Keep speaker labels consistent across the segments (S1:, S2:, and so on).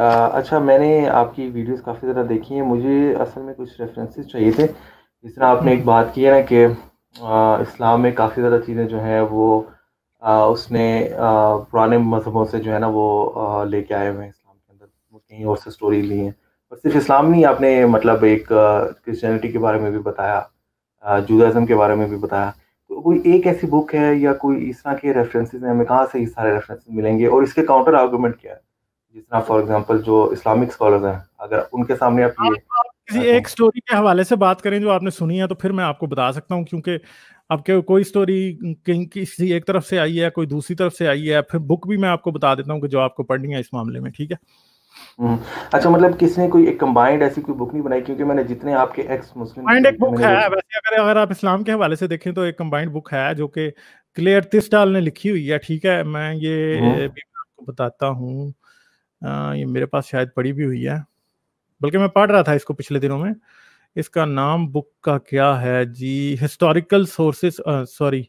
S1: اچھا، میں نے آپ کی ویڈیوز کافی زیادہ دیکھی ہیں. مجھے اصل میں کچھ ریفرنسز چاہیے تھے. جس طرح آپ نے ایک بات کی ہے نا کہ اسلام میں کافی زیادہ چیزیں جو ہیں وہ اس نے پرانے مذہبوں سے جو ہے نا وہ لے کے آئے ہوئے ہیں اسلام کے اندر. وہ کہیں اور سے سٹوری لی ہیں. اور صرف اسلام نہیں، آپ نے مطلب ایک کرسچینٹی کے بارے میں بھی بتایا، جودازم کے بارے میں بھی بتایا. تو کوئی ایک ایسی بک ہے یا کوئی اس طرح کے ریفرنسز ہیں؟ ہمیں کہاں سے یہ سارے ریفرنسز ملیں گے اور اس کے کاؤنٹر آرگومنٹ کیا ہے؟ جس طرح فار ایگزامپل جو اسلامک اسکالرز ہیں، اگر ان کے سامنے آپ یہ
S2: آپ کسی ایک سٹوری کے حوالے سے بات کریں جو آپ نے سنی ہے تو پھر میں آپ کو بتا سکتا ہوں، کیونکہ اب کہ کوئی سٹوری کہیں کسی ایک طرف سے آئی ہے، کوئی دوسری طرف سے آئی ہے، پھر بک بھی میں آپ کو بتا دیتا ہوں کہ جو آپ کو پڑھنی ہے اس معاملے میں. ٹھیک ہے.
S1: اچھا، مطلب کس نے کوئی ایک کمبائنڈ ایسی کوئی بک نہیں بنائی؟ کیونکہ میں نے جتنے آپ کے ایکس مسلم
S2: کمبائنڈ ایک
S1: دیکھے میں
S2: بک
S1: نے
S2: ہے
S1: وہ
S2: ویسے، اگر آپ اسلام کے حوالے سے دیکھیں تو ایک کمبائنڈ بک ہے جو کہ کلیئر تسڈال نے لکھی ہوئی ہے. ٹھیک ہے. میں یہ بھی آپ کو بتاتا ہوں. یہ میرے پاس شاید پڑھی بھی ہوئی ہے، بلکہ میں پڑھ رہا تھا اس کو پچھلے دنوں میں. اس کا نام بک کا کیا ہے جی؟ ہسٹوریکل سورسز، سوری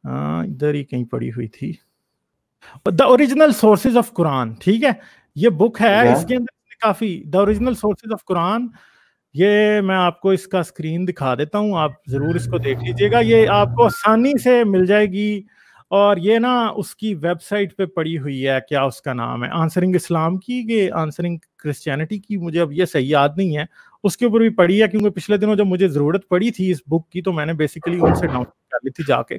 S2: ادھر ہی کہیں پڑھی ہوئی تھی، دا اوریجنل سورسز آف قرآن. ٹھیک ہے. یہ بک ہے، اس کے اندر کافی دا اوریجنل سورسز آف قرآن. یہ میں آپ کو اس کا اسکرین دکھا دیتا ہوں، آپ ضرور اس کو دیکھ لیجئے گا. یہ آپ کو آسانی سے مل جائے گی، اور یہ نا اس کی ویب سائٹ پہ پڑی ہوئی ہے. کیا اس کا نام ہے؟ آنسرنگ اسلام کی کہ آنسرنگ کرسچینٹی کی، مجھے اب یہ صحیح یاد نہیں ہے. اس کے اوپر بھی پڑھی ہے، کیونکہ پچھلے دنوں جب مجھے ضرورت پڑی تھی اس بک کی تو میں نے بیسیکلی ان سے ڈاؤن لوڈ کر لی تھی جا کے.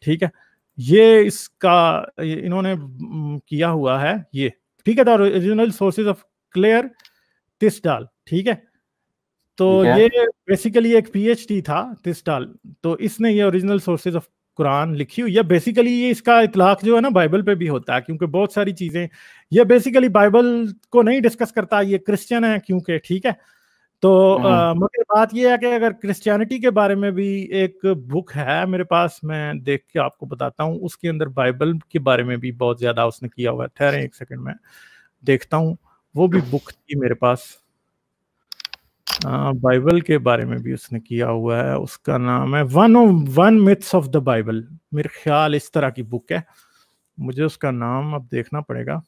S2: ٹھیک ہے. یہ اس کا انہوں نے کیا ہوا ہے یہ. ٹھیک ہے. The original sources of Clair Tisdall. ٹھیک ہے. تو یہ بیسیکلی ایک پی ایچ ڈی تھا تسڈال، تو اس نے یہ اوریجنل سورسز آف قرآن لکھی ہوئی ہے. بیسیکلی یہ اس کا اطلاق جو ہے نا بائبل پہ بھی ہوتا ہے، کیونکہ بہت ساری چیزیں یہ بیسیکلی بائبل کو نہیں ڈسکس کرتا، یہ کرسچن ہے کیونکہ. ٹھیک ہے. تو مگر بات یہ ہے کہ اگر کرسچینٹی کے بارے میں بھی ایک بک ہے میرے پاس، میں دیکھ کے آپ کو بتاتا ہوں. اس کے اندر بائبل کے بارے میں بھی بہت زیادہ اس نے کیا ہوا ہے. ٹھہریں ایک سیکنڈ میں دیکھتا ہوں. وہ بھی بک تھی میرے پاس، بائبل کے بارے میں بھی اس نے کیا ہوا ہے. اس کا نام ہے one maths of the Bible. میرے خیال اس طرح کی بک ہے. مجھے اس کا نام اب دیکھنا پڑے گا.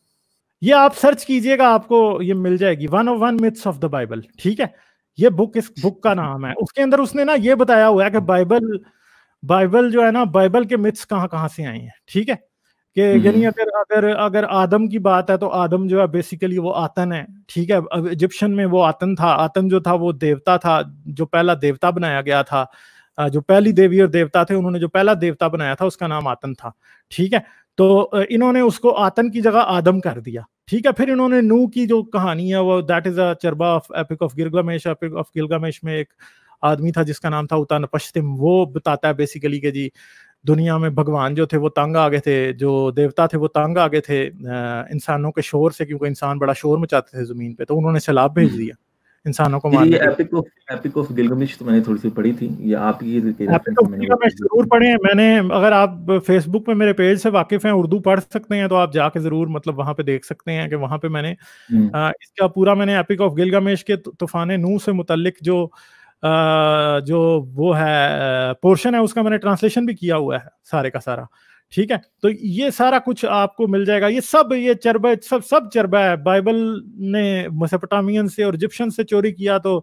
S2: یہ آپ سرچ کیجئے گا، آپ کو یہ مل جائے گی، one maths of the Bible. ٹھیک ہے. یہ بک اس بک کا نام ہے. اس کے اندر اس نے نا یہ بتایا ہوا ہے کہ بائبل جو ہے نا، بائبل کے میتھس کہاں کہاں سے آئے ہیں. ٹھیک ہے. کہ یعنی اگر آدم کی بات ہے تو آدم جو ہے بیسیکلی وہ آتن ہے. ٹھیک ہے. ایجپشن میں وہ آتن تھا. آتن جو تھا وہ دیوتا تھا، جو پہلا دیوتا بنایا گیا تھا. جو پہلی دیوی اور دیوتا تھے، انہوں نے جو پہلا دیوتا بنایا تھا اس کا نام آتن تھا. ٹھیک ہے. تو انہوں نے اس کو آتن کی جگہ آدم کر دیا. ٹھیک ہے. پھر انہوں نے نوح کی جو کہانی ہے وہ دیٹ از اے چربا of epic of Gilgamesh. Epic of Gilgamesh میں ایک آدمی تھا جس کا نام تھا اتانپشتم. وہ بتاتا ہے بیسیکلی کہ جی دنیا میں بھگوان جو تھے وہ تنگ آ گئے تھے، جو دیوتا تھے وہ تنگ آ گئے تھے انسانوں کے شور سے، کیونکہ انسان بڑا شور مچاتے تھے زمین پہ، تو انہوں نے سیلاب بھیج دیا انسانوں کو مارنے کے لیے.
S1: ایپک آف گلگامیش تو میں نے تھوڑی سی پڑھی تھی، یہ آپ کی
S2: ایپک آف گلگامیش ضرور پڑھیں. میں نے اگر آپ فیس بک پہ میرے پیج سے واقف ہیں، اردو پڑھ سکتے ہیں، تو آپ جا کے ضرور مطلب وہاں پہ دیکھ سکتے ہیں کہ وہاں پہ میں نے اس کا پورا میں نے ایپک آف گلگامیش کے طوفان نوح سے متعلق جو وہ ہے پورشن ہے اس کا میں نے ٹرانسلیشن بھی کیا ہوا ہے سارے کا سارا. ٹھیک ہے. تو یہ سارا کچھ آپ کو مل جائے گا. یہ چربہ سب چربہ ہے. بائبل نے میسوپوٹامیین سے اور ایجپشن سے چوری کیا، تو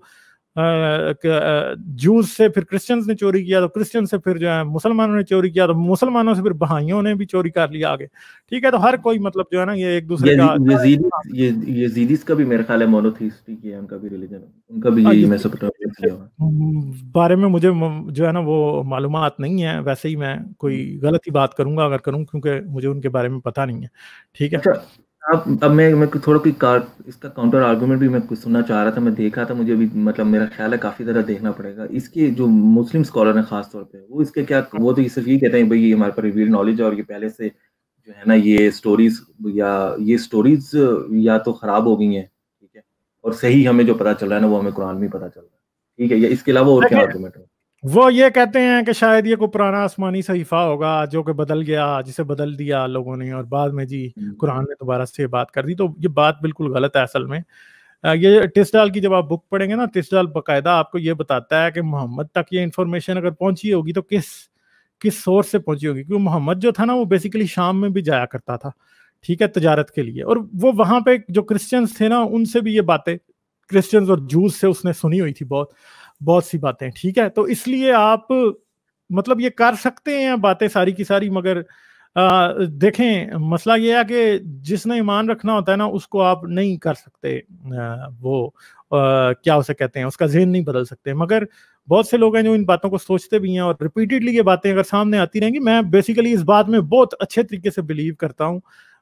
S2: جوز سے پھر کرسچنز نے چوری کیا، تو کرسچن سے پھر جو ہے مسلمانوں نے چوری کیا، تو مسلمانوں سے پھر بہائیوں نے بھی چوری کر لیا آگے. ٹھیک ہے. تو ہر کوئی مطلب جو ہے نا یہ ایک دوسرے کا
S1: یزیدیز کا بھی میرے خیال ہے مونوتھیسٹی کی ہے، ان کا بھی ریلیجن، ان کا بھی یہی میسوپوٹامیہ کیا ہوا
S2: بارے میں مجھے جو ہے نا وہ معلومات نہیں ہے. ویسے ہی میں کوئی غلط ہی بات کروں گا اگر کروں، کیونکہ مجھے ان کے بارے میں پتہ نہیں ہے. ٹھیک ہے.
S1: اب میں تھوڑا کوئی اس کا کاؤنٹر آرگومنٹ بھی میں کچھ سننا چاہ رہا تھا. میں دیکھا تھا، مجھے بھی مطلب میرا خیال ہے کافی زیادہ دیکھنا پڑے گا. اس کے جو مسلم اسکالر ہیں خاص طور پہ، وہ اس کے کیا، وہ تو صرف یہ کہتے ہیں بھائی یہ ہمارے پر ریویل نالج ہے اور یہ پہلے سے جو ہے نا یہ سٹوریز یا تو خراب ہو گئی ہیں. ٹھیک ہے. اور صحیح ہمیں جو پتہ چل رہا ہے نا وہ ہمیں قرآن میں پتہ چل رہا ہے. ٹھیک ہے. یا اس کے علاوہ اور کیا آرگومنٹ ہے؟
S2: وہ یہ کہتے ہیں کہ شاید یہ کوئی پرانا آسمانی صحیفہ ہوگا جو کہ بدل گیا، جسے بدل دیا لوگوں نے، اور بعد میں جی قرآن نے دوبارہ سے بات کر دی. تو یہ بات بالکل غلط ہے اصل میں. یہ ٹسڈال کی جب آپ بک پڑھیں گے نا، ٹسڈال باقاعدہ آپ کو یہ بتاتا ہے کہ محمد تک یہ انفارمیشن اگر پہنچی ہوگی تو کس سورس سے پہنچی ہوگی. کیونکہ محمد جو تھا نا وہ بیسیکلی شام میں بھی جایا کرتا تھا. ٹھیک ہے، تجارت کے لیے. اور وہ وہاں پہ جو کرسچنس تھے نا ان سے بھی یہ باتیں کرسچنز اور جوز سے اس نے سنی ہوئی تھی بہت سی باتیں. ٹھیک ہے، تو اس لیے آپ مطلب یہ کر سکتے ہیں باتیں ساری کی ساری، مگر دیکھیں مسئلہ یہ ہے کہ جس نے ایمان رکھنا ہوتا ہے نا اس کو آپ نہیں کر سکتے، وہ کیا اسے کہتے ہیں، اس کا ذہن نہیں بدل سکتے. مگر بہت سے لوگ ہیں جو ان باتوں کو سوچتے بھی ہیں اور ریپیٹڈلی یہ باتیں اگر سامنے آتی رہیں گی. میں بیسیکلی اس بات میں بہت اچھے طریقے سے بلیو کرتا ہوں،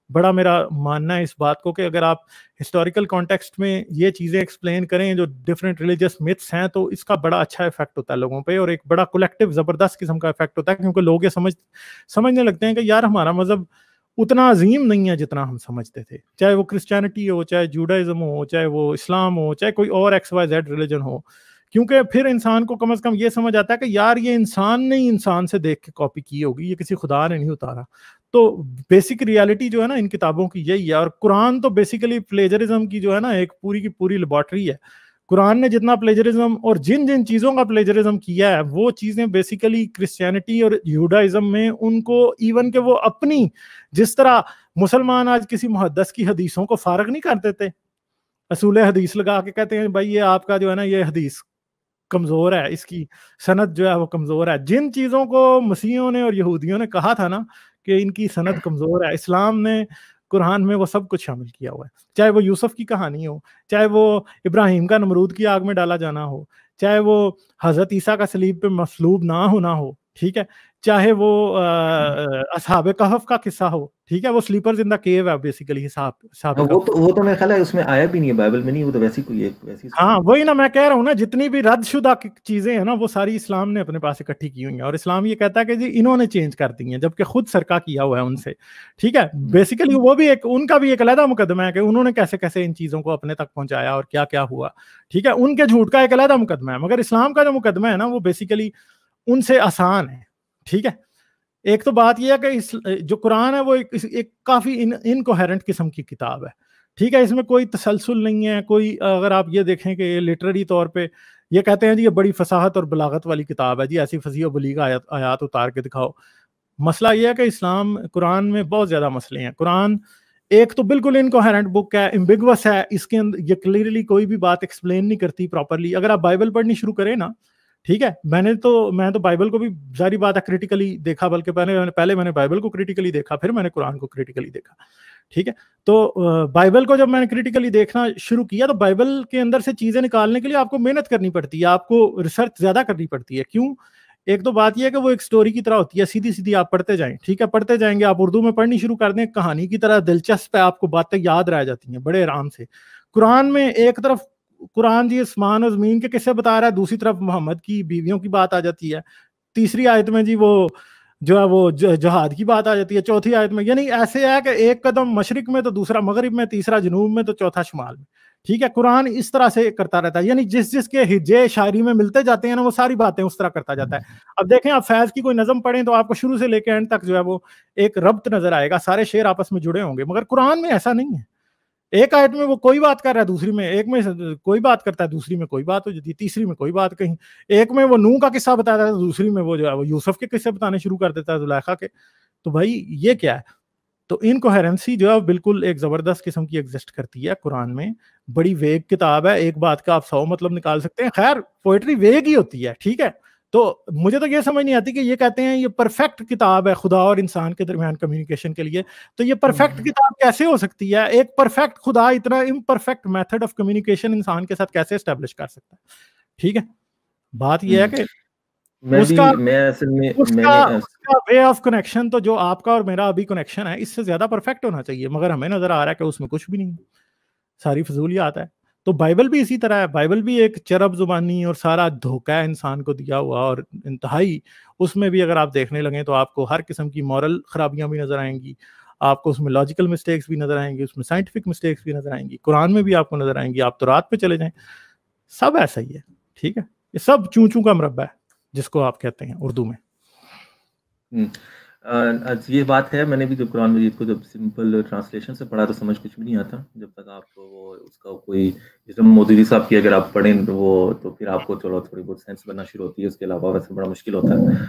S2: بڑا میرا ماننا ہے اس بات کو کہ اگر آپ ہسٹوریکل کانٹیکسٹ میں یہ چیزیں ایکسپلین کریں جو ڈفرینٹ ریلیجیس میتھس ہیں تو اس کا بڑا اچھا افیکٹ ہوتا ہے لوگوں پہ، اور ایک بڑا کولیکٹیو زبردست قسم کا افیکٹ ہوتا ہے، کیونکہ لوگ یہ سمجھنے لگتے ہیں کہ یار ہمارا مذہب اتنا عظیم نہیں ہے جتنا ہم سمجھتے تھے، چاہے وہ کرسچینٹی ہو، چاہے جوڈائزم ہو، چاہے وہ اسلام ہو، چاہے کوئی اور ایکس وائی زیڈ ریلیجن ہو. کیونکہ پھر انسان کو کم از کم یہ سمجھ آتا ہے کہ یار یہ انسان نے ہی انسان سے دیکھ کے کاپی کی ہوگی، یہ کسی خدا نے نہیں اتارا. تو بیسک ریالٹی جو ہے نا ان کتابوں کی یہی ہے. اور قرآن تو بیسیکلی پلیجرزم کی جو ہے نا ایک پوری کی پوری لیبارٹری ہے. قرآن نے جتنا پلیجرزم اور جن جن چیزوں کا پلیجرزم کیا ہے وہ چیزیں بیسیکلی کرسچینٹی اور یہودائزم میں ان کو ایون کہ وہ اپنی، جس طرح مسلمان آج کسی محدث کی حدیثوں کو فارغ نہیں کر دیتے، اصول حدیث لگا کے کہتے ہیں بھائی یہ آپ کا جو ہے نا یہ حدیث کمزور ہے، اس کی سند جو ہے وہ کمزور ہے. جن چیزوں کو مسیحیوں نے اور یہودیوں نے کہا تھا نا کہ ان کی سند کمزور ہے، اسلام نے قرآن میں وہ سب کچھ شامل کیا ہوا ہے. چاہے وہ یوسف کی کہانی ہو، چاہے وہ ابراہیم کا نمرود کی آگ میں ڈالا جانا ہو، چاہے وہ حضرت عیسیٰ کا صلیب پہ مصلوب نہ ہونا ہو، ٹھیک ہے، چاہے وہ اصحاب کہف کا قصہ ہو، ٹھیک ہے، وہ سلیپرز ان دا کیو ہے بیسیکلی اصحاب کہف.
S3: وہ تو میرے خیال ہے اس میں آیا بھی نہیں ہے، بائبل میں نہیں، وہ تو ویسی کوئی ویسی.
S2: ہاں وہی نا میں کہہ رہا ہوں نا، جتنی بھی رد شدہ چیزیں ہیں نا وہ ساری اسلام نے اپنے پاس اکٹھی کی ہوئی ہیں، اور اسلام یہ کہتا ہے کہ جی انہوں نے چینج کر دی ہیں جبکہ خود سرکہ کیا ہوا ہے ان سے. ٹھیک ہے، بیسیکلی وہ بھی ایک ان کا بھی ایک علیحدہ مقدمہ ہے کہ انہوں نے کیسے کیسے ان چیزوں کو اپنے تک پہنچایا اور کیا کیا ہوا. ٹھیک ہے، ان کے جھوٹ کا ایک علیحدہ مقدمہ ہے، مگر اسلام کا جو مقدمہ ہے نا وہ بیسیکلی ان سے آسان ہے. ٹھیک ہے، ایک تو بات یہ ہے کہ جو قرآن ہے وہ ایک کافی انکوہرنٹ قسم کی کتاب ہے. ٹھیک ہے، اس میں کوئی تسلسل نہیں ہے، کوئی اگر آپ یہ دیکھیں کہ لٹریری طور پہ یہ کہتے ہیں جی یہ بڑی فصاحت اور بلاغت والی کتاب ہے، جی ایسی فصیح و بلیغ آیات اتار کے دکھاؤ. مسئلہ یہ ہے کہ قرآن میں بہت زیادہ مسئلے ہیں. قرآن ایک تو بالکل انکوہرنٹ بک ہے، ایمبیگوس ہے، اس کے اندر یہ کلیئرلی کوئی بھی بات ایکسپلین نہیں کرتی پراپرلی. اگر آپ بائبل پڑھنی شروع کریں نا، ٹھیک ہے، میں تو بائبل کو بھی ظاہری بات ہے کریٹیکلی دیکھا، بلکہ پہلے میں نے بائبل کو کریٹیکلی دیکھا، پھر میں نے قرآن کو کریٹیکلی دیکھا. ٹھیک ہے، تو بائبل کو جب میں نے کریٹیکلی دیکھنا شروع کیا تو بائبل کے اندر سے چیزیں نکالنے کے لیے آپ کو محنت کرنی پڑتی ہے، آپ کو ریسرچ زیادہ کرنی پڑتی ہے. کیوں؟ ایک تو بات یہ ہے کہ وہ ایک سٹوری کی طرح ہوتی ہے، سیدھی سیدھی آپ پڑھتے جائیں. ٹھیک ہے، پڑھتے جائیں گے، آپ اردو میں پڑھنی شروع کر دیں، کہانی کی طرح دلچسپ ہے، آپ کو باتیں یاد رہ جاتی ہیں بڑے آرام سے. قرآن میں ایک طرف قرآن جی اسمان و زمین کے قصے بتا رہا ہے، دوسری طرف محمد کی بیویوں کی بات آ جاتی ہے، تیسری آیت میں جی وہ جو ہے وہ جہاد کی بات آ جاتی ہے، چوتھی آیت میں، یعنی ایسے ہے کہ ایک قدم مشرق میں تو دوسرا مغرب میں، تیسرا جنوب میں تو چوتھا شمال میں. ٹھیک ہے، قرآن اس طرح سے کرتا رہتا ہے، یعنی جس کے ہجے شاعری میں ملتے جاتے ہیں نا وہ ساری باتیں اس طرح کرتا جاتا ہے. اب دیکھیں آپ فیض کی کوئی نظم پڑھیں تو آپ کو شروع سے لے کے اینڈ تک جو ہے وہ ایک ربط نظر آئے گا، سارے شعر آپس میں جڑے ہوں گے. مگر قرآن میں ایسا نہیں ہے، ایک آیت میں وہ کوئی بات کر رہا ہے، دوسری میں ایک میں کوئی بات کرتا ہے، دوسری میں کوئی بات ہو جاتی ہے، تیسری میں کوئی بات کہیں، ایک میں وہ نوح کا قصہ بتاتا ہے، دوسری میں وہ جو ہے وہ یوسف کے قصے بتانے شروع کر دیتا ہے، زلیخا کے. تو بھائی یہ کیا ہے؟ تو انکوہرنسی جو ہے بالکل ایک زبردست قسم کی ایگزسٹ کرتی ہے قرآن میں. بڑی ویگ کتاب ہے، ایک بات کا آپ 100 مطلب نکال سکتے ہیں. خیر پوئٹری ویگ ہی ہوتی ہے، ٹھیک ہے. تو مجھے تو یہ سمجھ نہیں آتی کہ یہ کہتے ہیں یہ پرفیکٹ کتاب ہے خدا اور انسان کے درمیان کمیونیکیشن کے لیے، تو یہ پرفیکٹ کتاب کیسے ہو سکتی ہے؟ ایک پرفیکٹ خدا اتنا امپرفیکٹ میتھڈ آف کمیونیکیشن انسان کے ساتھ کیسے اسٹیبلش کر سکتا ہے؟ ٹھیک ہے، بات یہ ہے کہ اس کا وے آف کنیکشن تو جو آپ کا اور میرا ابھی کنیکشن ہے اس سے زیادہ پرفیکٹ ہونا چاہیے، مگر ہمیں نظر آ رہا ہے کہ اس میں کچھ بھی نہیں، ساری فضولیات ہے. تو بائبل بھی اسی طرح ہے، بائبل بھی ایک چرب زبانی اور سارا دھوکہ ہے انسان کو دیا ہوا، اور انتہائی اس میں بھی اگر آپ دیکھنے لگیں تو آپ کو ہر قسم کی مورل خرابیاں بھی نظر آئیں گی، آپ کو اس میں لاجیکل مسٹیکس بھی نظر آئیں گی، اس میں سائنٹیفک مسٹیکس بھی نظر آئیں گی، قرآن میں بھی آپ کو نظر آئیں گی. آپ تو رات پہ چلے جائیں، سب ایسا ہی ہے. ٹھیک ہے، یہ سب چوں چوں کا مربع ہے جس کو آپ کہتے ہیں اردو میں.
S3: یہ بات ہے، میں نے بھی جب قرآن مجید کو جب سمپل ٹرانسلیشن سے پڑھا تو سمجھ کچھ بھی نہیں آتا جب تک آپ وہ اس کا کوئی جس میں مودودی صاحب کی اگر آپ پڑھیں تو پھر آپ کو چلو تھوڑی بہت سینس بننا شروع ہوتی ہے، اس کے علاوہ ویسے بڑا مشکل ہوتا ہے.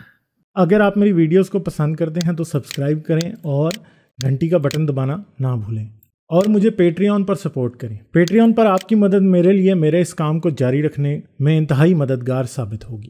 S2: اگر آپ میری ویڈیوز کو پسند کرتے ہیں تو سبسکرائب کریں اور گھنٹی کا بٹن دبانا نہ بھولیں، اور مجھے پیٹریون پر سپورٹ کریں۔ پیٹریون پر آپ کی مدد میرے لیے میرے اس کام کو جاری رکھنے میں انتہائی مددگار ثابت ہوگی۔